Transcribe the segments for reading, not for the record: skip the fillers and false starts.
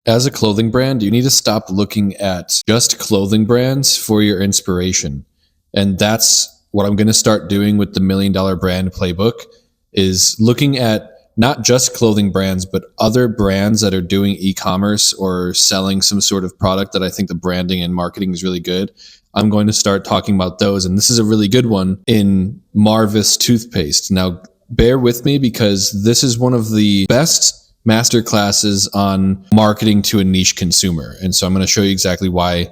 As a clothing brand, you need to stop looking at just clothing brands for your inspiration. And that's what I'm going to start doing with the $1 Million Brand Playbook, is looking at not just clothing brands, but other brands that are doing e-commerce or selling some sort of product that I think the branding and marketing is really good. I'm going to start talking about those. And this is a really good one in Marvis Toothpaste. Now, bear with me because this is one of the best masterclasses on marketing to a niche consumer. And so I'm going to show you exactly why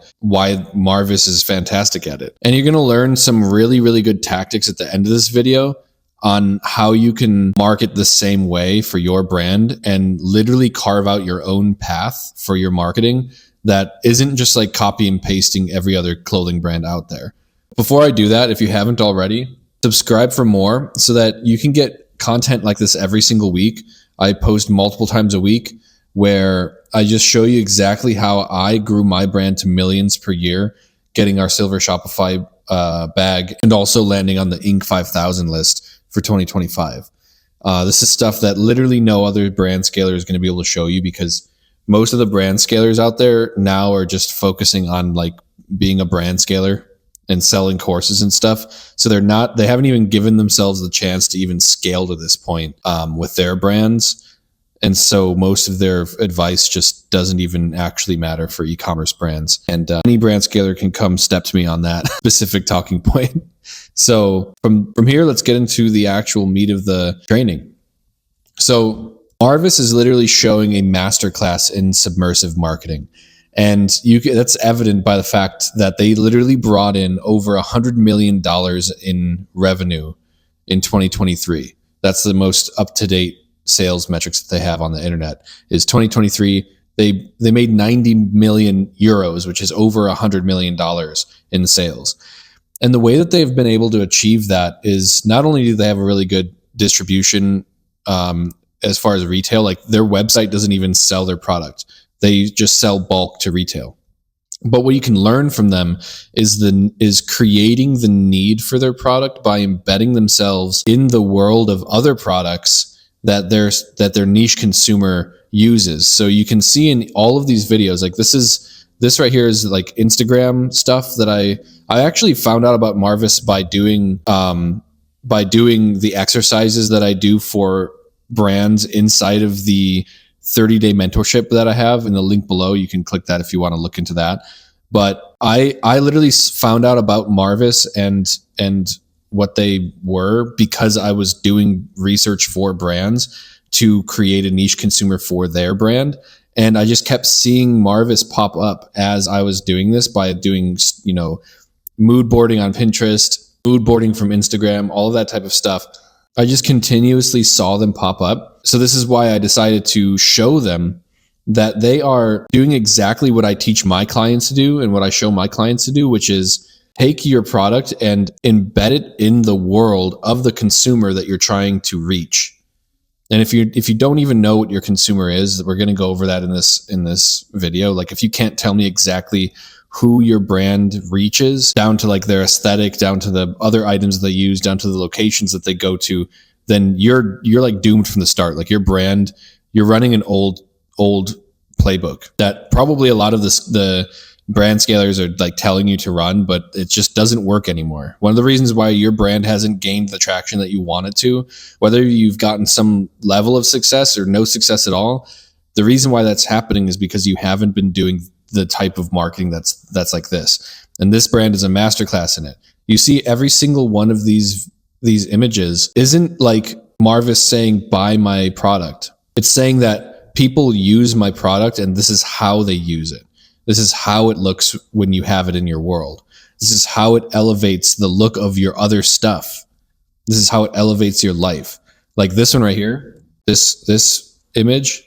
Marvis is fantastic at it. And you're going to learn some really, really good tactics at the end of this video on how you can market the same way for your brand and literally carve out your own path for your marketing that isn't just like copy and pasting every other clothing brand out there. Before I do that, if you haven't already, subscribe for more so that you can get content like this every single week. I post multiple times a week where I just show you exactly how I grew my brand to millions per year, getting our silver Shopify bag and also landing on the Inc. 5000 list for 2025. This is stuff that literally no other brand scaler is going to be able to show you because most of the brand scalers out there now are just focusing on like being a brand scaler and selling courses and stuff. So they haven't even given themselves the chance to even scale to this point with their brands. And so most of their advice just doesn't even actually matter for e-commerce brands. And any brand scaler can come step to me on that specific talking point. So from here, let's get into the actual meat of the training. So Marvis is literally showing a masterclass in submersive marketing. And that's evident by the fact that they literally brought in over $100 million in revenue in 2023. That's the most up-to-date sales metrics that they have on the internet. Is 2023, they made 90 million euros, which is over $100 million in sales. And the way that they've been able to achieve that is not only do they have a really good distribution as far as retail, like their website doesn't even sell their product. They just sell bulk to retail. But what you can learn from them is creating the need for their product by embedding themselves in the world of other products that their niche consumer uses. So you can see in all of these videos, like this right here is like Instagram stuff that I actually found out about Marvis by doing the exercises that I do for brands inside of the 30-day mentorship that I have in the link below. You can click that if you want to look into that. But I literally found out about Marvis and what they were because I was doing research for brands to create a niche consumer for their brand. And I just kept seeing Marvis pop up as I was doing this by doing, mood boarding on Pinterest, mood boarding from Instagram, all of that type of stuff. I just continuously saw them pop up. So this is why I decided to show them that they are doing exactly what I teach my clients to do and what I show my clients to do, which is take your product and embed it in the world of the consumer that you're trying to reach. And if you don't even know what your consumer is, we're going to go over that in this video. Like if you can't tell me exactly who your brand reaches, down to like their aesthetic, down to the other items they use, down to the locations that they go to, then you're like doomed from the start. Like your brand, you're running an old playbook that probably a lot of the brand scalers are like telling you to run, but it just doesn't work anymore. One of the reasons why your brand hasn't gained the traction that you want it to, whether you've gotten some level of success or no success at all, the reason why that's happening is because you haven't been doing the type of marketing that's like this. And this brand is a masterclass in it. You see every single one of these images isn't like Marvis saying, buy my product. It's saying that people use my product and this is how they use it. This is how it looks when you have it in your world. This is how it elevates the look of your other stuff. This is how it elevates your life. Like this one right here, this image,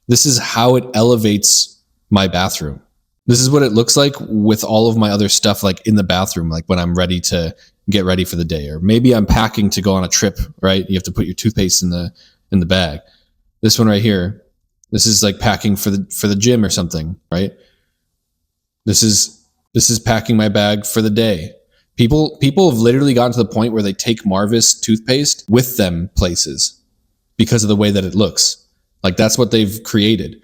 this is how it elevates my bathroom. This is what it looks like with all of my other stuff, like in the bathroom, like when I'm ready to get ready for the day, or maybe I'm packing to go on a trip, right? You have to put your toothpaste in the bag. This one right here, this is like packing for the gym or something, right? This is packing my bag for the day. People have literally gotten to the point where they take Marvis toothpaste with them places because of the way that it looks. Like that's what they've created.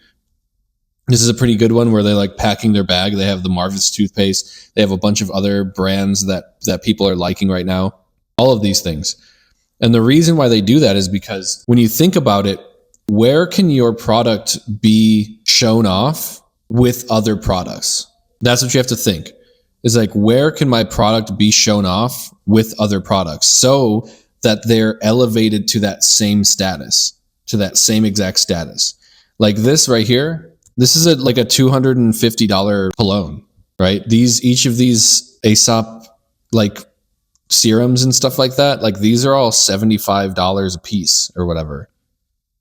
This is a pretty good one where they like packing their bag. They have the Marvis toothpaste. They have a bunch of other brands that people are liking right now. All of these things. And the reason why they do that is because when you think about it, where can your product be shown off with other products? That's what you have to think. Is like, where can my product be shown off with other products so that they're elevated to that same status, to that same exact status? Like this right here, this is like a $250 cologne, right? Each of these Aesop like serums and stuff like that, like these are all $75 a piece or whatever,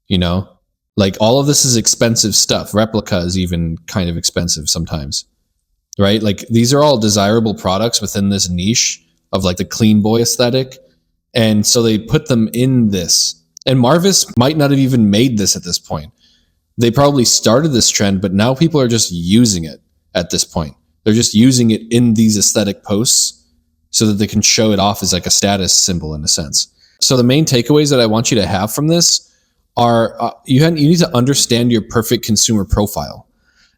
you know? Like all of this is expensive stuff. Replica is even kind of expensive sometimes, right? Like these are all desirable products within this niche of like the clean boy aesthetic. And so they put them in this. And Marvis might not have even made this at this point. They probably started this trend, but now people are just using it at this point. They're just using it in these aesthetic posts so that they can show it off as like a status symbol in a sense. So the main takeaways that I want you to have from this are you need to understand your perfect consumer profile.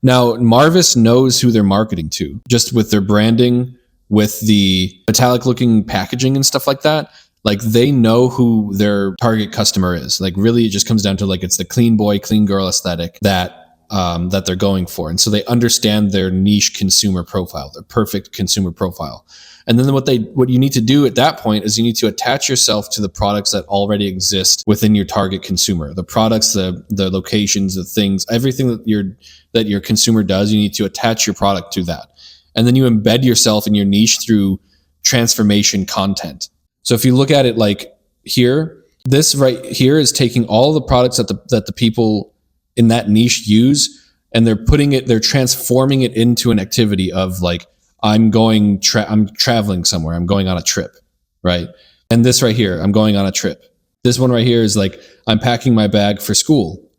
Now, Marvis knows who they're marketing to, just with their branding, with the metallic looking packaging and stuff like that. Like they know who their target customer is. Like really it just comes down to like it's the clean boy, clean girl aesthetic that they're going for. And so they understand their niche consumer profile, their perfect consumer profile. And then what you need to do at that point is you need to attach yourself to the products that already exist within your target consumer. The products, the locations, the things, everything that your consumer does, you need to attach your product to that. And then you embed yourself in your niche through transformation content. So if you look at it like here, this right here is taking all the products that the people in that niche use, and they're transforming it into an activity of like, I'm traveling somewhere. I'm going on a trip, right? And this right here, I'm going on a trip. This one right here is like, I'm packing my bag for school.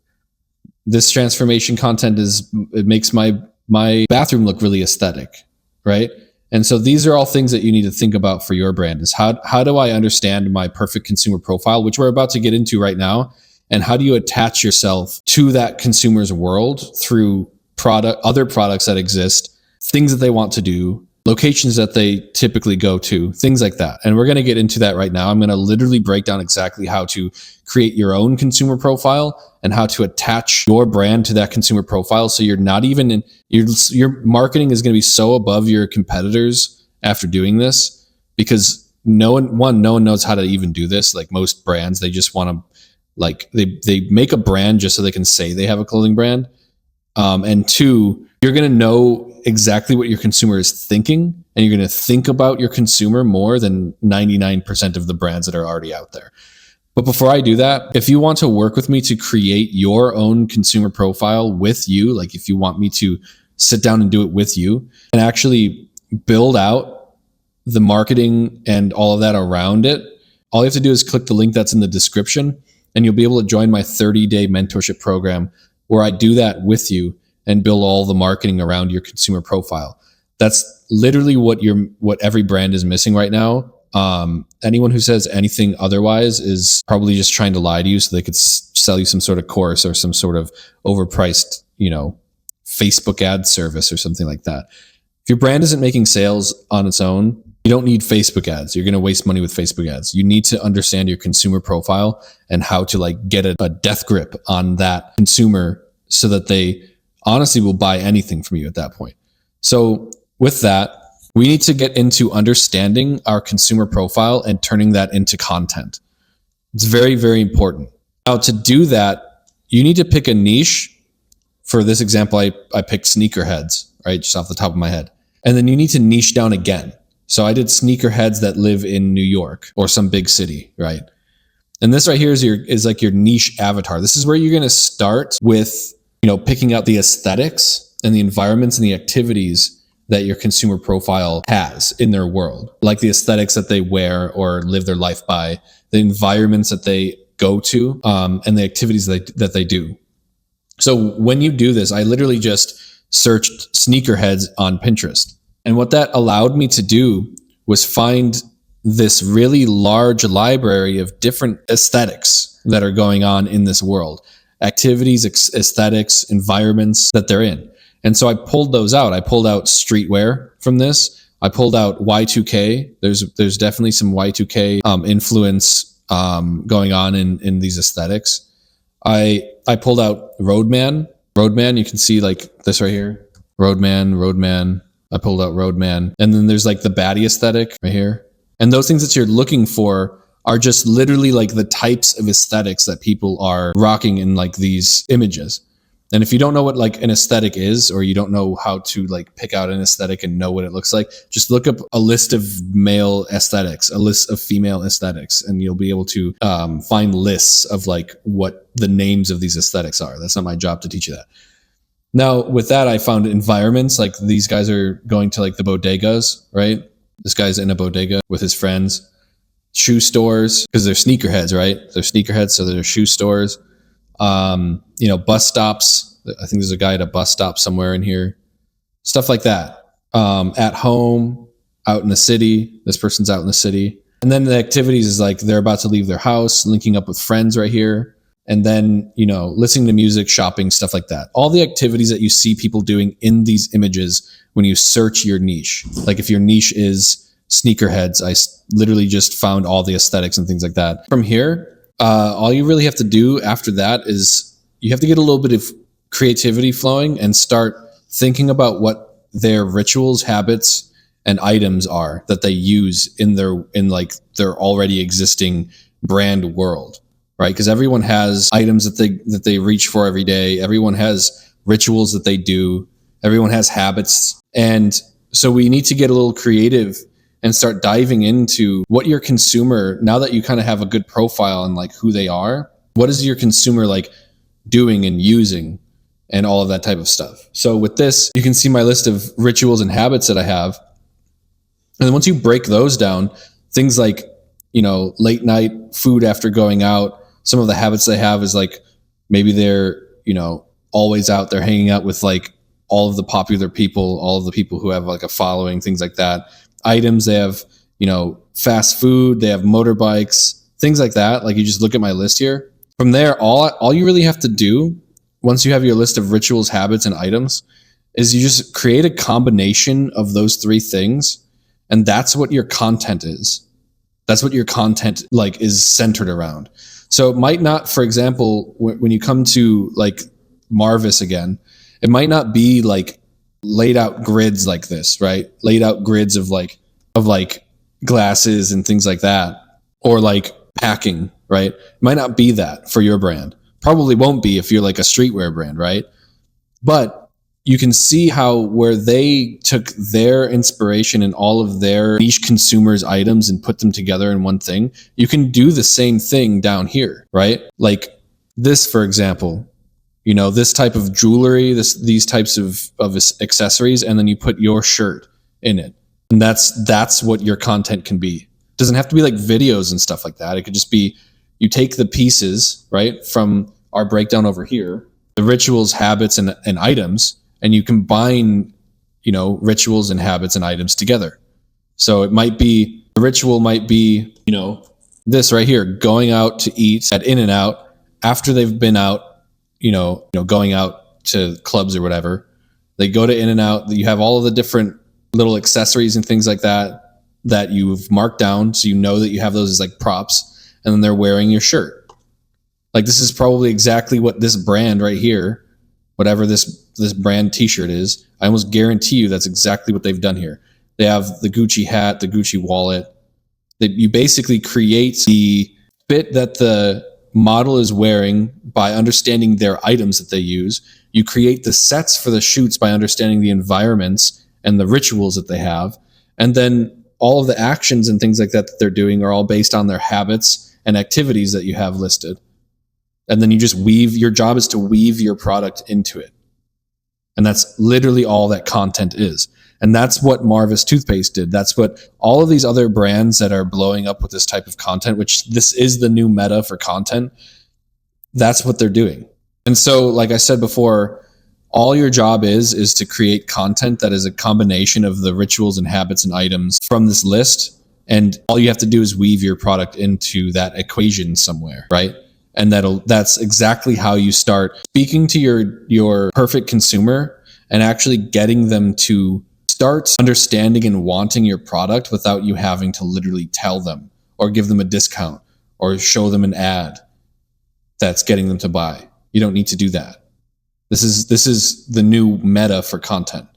This transformation content it makes my bathroom look really aesthetic, right? And so these are all things that you need to think about for your brand is how do I understand my perfect consumer profile, which we're about to get into right now. And how do you attach yourself to that consumer's world through other products that exist, things that they want to do, locations that they typically go to, things like that. And we're going to get into that right now. I'm going to literally break down exactly how to create your own consumer profile and how to attach your brand to that consumer profile. So you're not even your marketing is going to be so above your competitors after doing this, because no one knows how to even do this. Like most brands, they just want to they make a brand just so they can say they have a clothing brand. And two, you're going to know exactly what your consumer is thinking, and you're going to think about your consumer more than 99% of the brands that are already out there. But before I do that, if you want to work with me to create your own consumer profile with you, like if you want me to sit down and do it with you and actually build out the marketing and all of that around it, all you have to do is click the link that's in the description, and you'll be able to join my 30-day mentorship program where I do that with you and build all the marketing around your consumer profile. That's literally what every brand is missing right now. Anyone who says anything otherwise is probably just trying to lie to you so they could sell you some sort of course or some sort of overpriced, Facebook ad service or something like that. If your brand isn't making sales on its own, you don't need Facebook ads. You're going to waste money with Facebook ads. You need to understand your consumer profile and how to get a death grip on that consumer so that they honestly will buy anything from you at that point. So with that, we need to get into understanding our consumer profile and turning that into content. It's very, very important. Now, to do that, you need to pick a niche. For this example, I picked sneakerheads, right? Just off the top of my head. And then you need to niche down again. So I did sneakerheads that live in New York or some big city, right? And this right here is like your niche avatar. This is where you're going to start with, picking out the aesthetics and the environments and the activities that your consumer profile has in their world, like the aesthetics that they wear or live their life by, the environments that they go to, and the activities that they do. So when you do this, I literally just searched sneakerheads on Pinterest. And what that allowed me to do was find this really large library of different aesthetics that are going on in this world. activities, aesthetics, environments that they're in. And so I pulled those out. I pulled out streetwear from this. I pulled out Y2K. There's definitely some Y2K influence going on in these aesthetics. I pulled out Roadman. Roadman, you can see like this right here. Roadman. I pulled out Roadman. And then there's like the baddie aesthetic right here. And those things that you're looking for are just literally like the types of aesthetics that people are rocking in like these images. And if you don't know what like an aesthetic is, or you don't know how to like pick out an aesthetic and know what it looks like, just look up a list of male aesthetics, a list of female aesthetics, and you'll be able to find lists of like what the names of these aesthetics are. That's not my job to teach you that. Now, with that, I found environments, like these guys are going to like the bodegas, right? This guy's in a bodega with his friends. Shoe stores, because they're sneakerheads, right? They're sneakerheads, so they're shoe stores. Bus stops. I think there's a guy at a bus stop somewhere in here. Stuff like that. At home, out in the city. This person's out in the city. And then the activities is like they're about to leave their house, linking up with friends right here. And then, listening to music, shopping, stuff like that. All the activities that you see people doing in these images when you search your niche. Like if your niche is sneakerheads, I literally just found all the aesthetics and things like that. From here, all you really have to do after that is you have to get a little bit of creativity flowing and start thinking about what their rituals, habits, and items are that they use in their already existing brand world, right? Because everyone has items that they reach for every day. Everyone has rituals that they do. Everyone has habits. And so we need to get a little creative and start diving into what your consumer, now that you kind of have a good profile and like who they are, what is your consumer like doing and using and all of that type of stuff. So with this, you can see my list of rituals and habits that I have. And then once you break those down, things like, late night food after going out, some of the habits they have is like, maybe they're, always out there hanging out with like all of the popular people, all of the people who have like a following, things like that. Items, they have, fast food, they have motorbikes, things like that. Like you just look at my list here. From there, all you really have to do once you have your list of rituals, habits, and items is you just create a combination of those three things. And that's what your content is. That's what your content like is centered around. So it might not, for example, when you come to like Marvis again, it might not be like laid out grids like this, right? Laid out grids of like glasses and things like that, or like packing, right? It might not be that for your brand. Probably won't be if you're like a streetwear brand, right? But you can see how where they took their inspiration and all of their niche consumers' items and put them together in one thing. You can do the same thing down here, right? Like this, for example. This type of jewelry, these types of accessories, and then you put your shirt in it. And that's what your content can be. It doesn't have to be like videos and stuff like that. It could just be, you take the pieces, right, from our breakdown over here, the rituals, habits, and items, and you combine, rituals and habits and items together. So it might be, the ritual might be, this right here, going out to eat at In-N-Out after they've been out, going out to clubs or whatever. They go to In-N-Out. You have all of the different little accessories and things like that you've marked down. So you know that you have those as like props, and then they're wearing your shirt. Like this is probably exactly what this brand right here, whatever this brand t-shirt is, I almost guarantee you that's exactly what they've done here. They have the Gucci hat, the Gucci wallet. You basically create the fit that the model is wearing by understanding their items that they use. You create the sets for the shoots by understanding the environments and the rituals that they have. And then all of the actions and things like that they're doing are all based on their habits and activities that you have listed. And then you just your job is to weave your product into it. And that's literally all that content is. And that's what Marvis Toothpaste did. That's what all of these other brands that are blowing up with this type of content, which this is the new meta for content, that's what they're doing. And so, like I said before, all your job is to create content that is a combination of the rituals and habits and items from this list. And all you have to do is weave your product into that equation somewhere, right? And that's exactly how you start speaking to your perfect consumer and actually getting them to start understanding and wanting your product without you having to literally tell them or give them a discount or show them an ad that's getting them to buy. You don't need to do that. This is the new meta for content.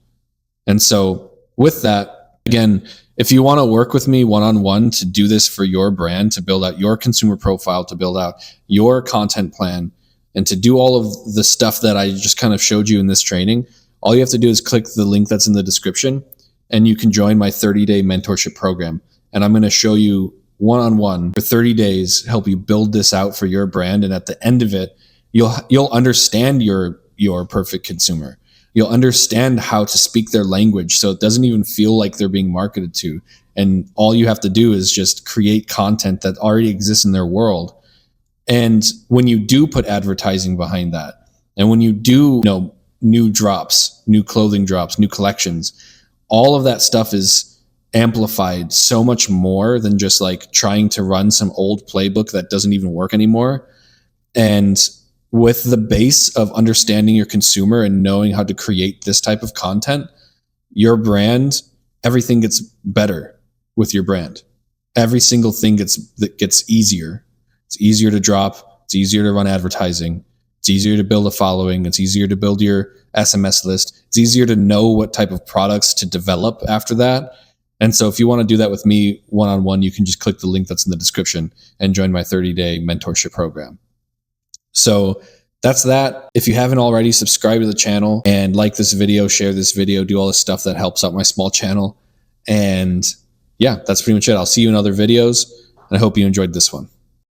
And so with that, again, if you want to work with me one-on-one to do this for your brand, to build out your consumer profile, to build out your content plan, and to do all of the stuff that I just kind of showed you in this training, all you have to do is click the link that's in the description and you can join my 30-day mentorship program. And I'm going to show you one-on-one for 30 days, help you build this out for your brand. And at the end of it, you'll understand your perfect consumer. You'll understand how to speak their language so it doesn't even feel like they're being marketed to. And all you have to do is just create content that already exists in their world. And when you do put advertising behind that, and when you do, new drops, new clothing drops, new collections, all of that stuff is amplified so much more than just like trying to run some old playbook that doesn't even work anymore. And with the base of understanding your consumer and knowing how to create this type of content, your brand, everything gets better with your brand. Every single thing gets easier. It's easier to drop. It's easier to run advertising. It's easier to build a following. It's easier to build your SMS list. It's easier to know what type of products to develop after that. And so if you want to do that with me one-on-one, you can just click the link that's in the description and join my 30-day mentorship program. So that's that. If you haven't already, subscribe to the channel and like this video, share this video, do all the stuff that helps out my small channel. And yeah, that's pretty much it. I'll see you in other videos, and I hope you enjoyed this one.